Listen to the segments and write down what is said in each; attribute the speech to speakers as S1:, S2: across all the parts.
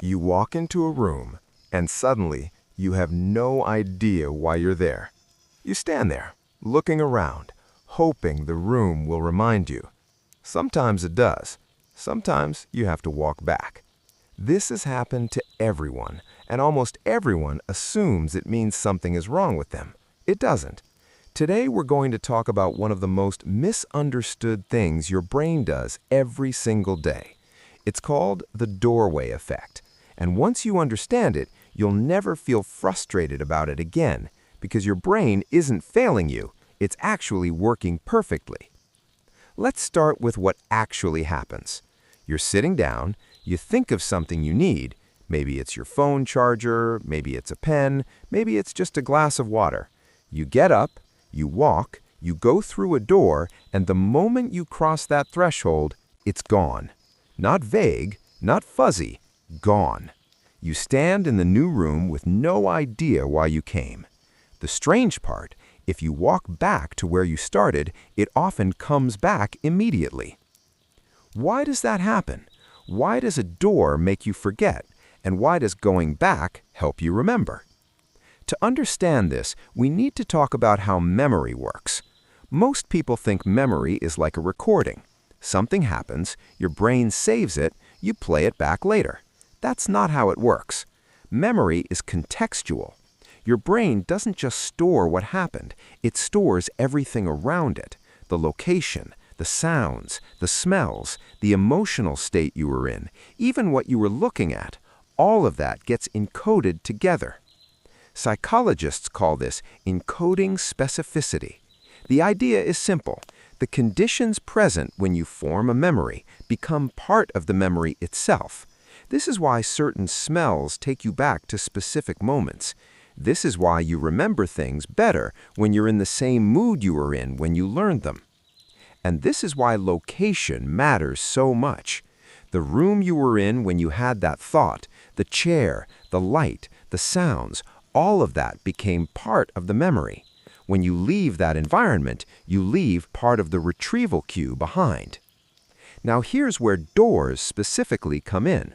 S1: You walk into a room, and suddenly you have no idea why you're there. You stand there, looking around, hoping the room will remind you. Sometimes it does. Sometimes you have to walk back. This has happened to everyone, and almost everyone assumes it means something is wrong with them. It doesn't. Today we're going to talk about one of the most misunderstood things your brain does every single day. It's called the doorway effect. And once you understand it, you'll never feel frustrated about it again, because your brain isn't failing you, it's actually working perfectly. Let's start with what actually happens. You're sitting down, you think of something you need. Maybe it's your phone charger, maybe it's a pen, maybe it's just a glass of water. You get up, you walk, you go through a door, and the moment you cross that threshold, it's gone. Not vague, not fuzzy, gone. You stand in the new room with no idea why you came. The strange part, if you walk back to where you started, it often comes back immediately. Why does that happen? Why does a door make you forget? And why does going back help you remember? To understand this, we need to talk about how memory works. Most people think memory is like a recording. Something happens, your brain saves it, you play it back later. That's not how it works. Memory is contextual. Your brain doesn't just store what happened, it stores everything around it. The location, the sounds, the smells, the emotional state you were in, even what you were looking at. All of that gets encoded together. Psychologists call this encoding specificity. The idea is simple. The conditions present when you form a memory become part of the memory itself. This is why certain smells take you back to specific moments. This is why you remember things better when you're in the same mood you were in when you learned them. And this is why location matters so much. The room you were in when you had that thought, the chair, the light, the sounds, all of that became part of the memory. When you leave that environment, you leave part of the retrieval cue behind. Now here's where doors specifically come in.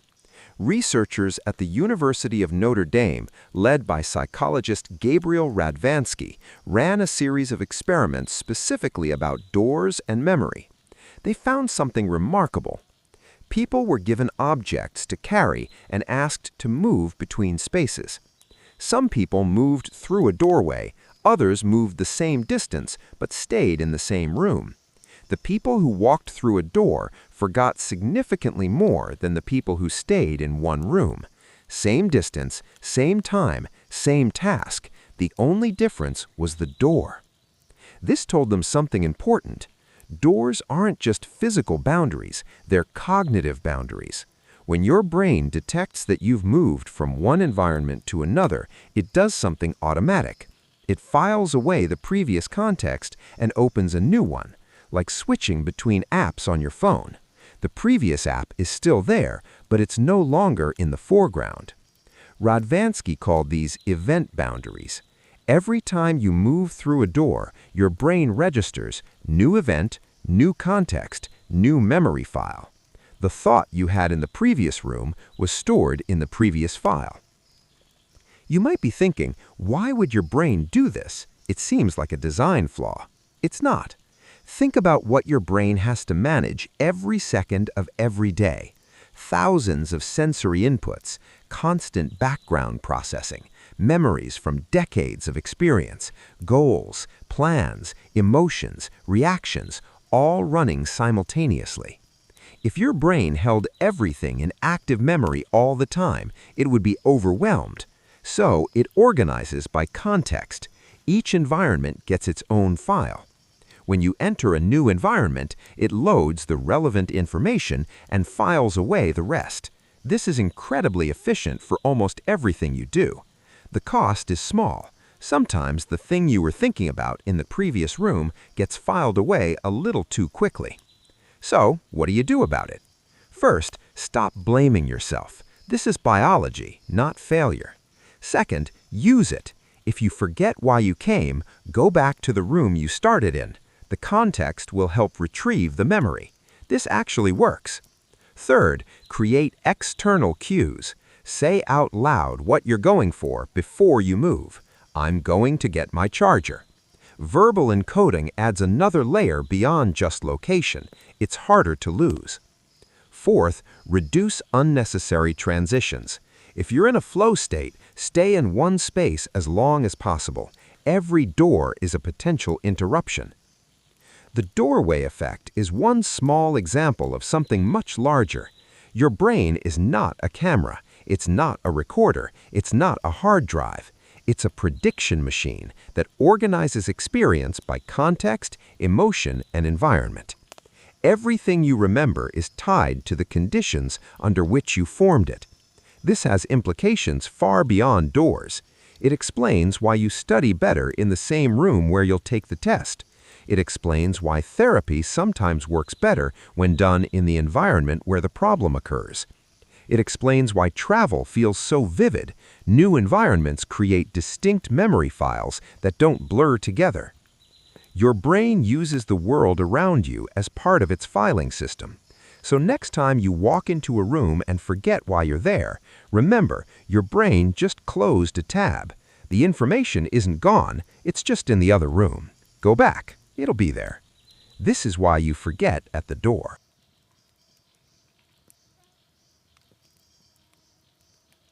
S1: Researchers at the University of Notre Dame, led by psychologist Gabriel Radvansky, ran a series of experiments specifically about doors and memory. They found something remarkable. People were given objects to carry and asked to move between spaces. Some people moved through a doorway, others moved the same distance but stayed in the same room. The people who walked through a door forgot significantly more than the people who stayed in one room. Same distance, same time, same task. The only difference was the door. This told them something important. Doors aren't just physical boundaries, they're cognitive boundaries. When your brain detects that you've moved from one environment to another, it does something automatic. It files away the previous context and opens a new one, like switching between apps on your phone. The previous app is still there, but it's no longer in the foreground. Radvansky called these event boundaries. Every time you move through a door, your brain registers new event, new context, new memory file. The thought you had in the previous room was stored in the previous file. You might be thinking, why would your brain do this? It seems like a design flaw. It's not. Think about what your brain has to manage every second of every day. Thousands of sensory inputs, constant background processing, memories from decades of experience, goals, plans, emotions, reactions, all running simultaneously. If your brain held everything in active memory all the time, it would be overwhelmed. So it organizes by context. Each environment gets its own file. When you enter a new environment, it loads the relevant information and files away the rest. This is incredibly efficient for almost everything you do. The cost is small. Sometimes the thing you were thinking about in the previous room gets filed away a little too quickly. So, what do you do about it? First, stop blaming yourself. This is biology, not failure. Second, use it. If you forget why you came, go back to the room you started in. The context will help retrieve the memory. This actually works. Third, create external cues.
S2: Say out loud what you're going for before you move. I'm going to get my charger. Verbal encoding adds another layer beyond just location. It's harder to lose. Fourth, reduce unnecessary transitions. If you're in a flow state, stay in one space as long as possible. Every door is a potential interruption. The doorway effect is one small example of something much larger. Your brain is not a camera. It's not a recorder. It's not a hard drive. It's a prediction machine that organizes experience by context, emotion, and environment. Everything you remember is tied to the conditions under which you formed it. This has implications far beyond doors. It explains why you study better in the same room where you'll take the test. It explains why therapy sometimes works better when done in the environment where the problem occurs. It explains why travel feels so vivid. New environments create distinct memory files that don't blur together. Your brain uses the world around you as part of its filing system. So next time you walk into a room and forget why you're there, remember, your brain just closed a tab. The information isn't gone, it's just in the other room. Go back, it'll be there. This is why you forget at the door.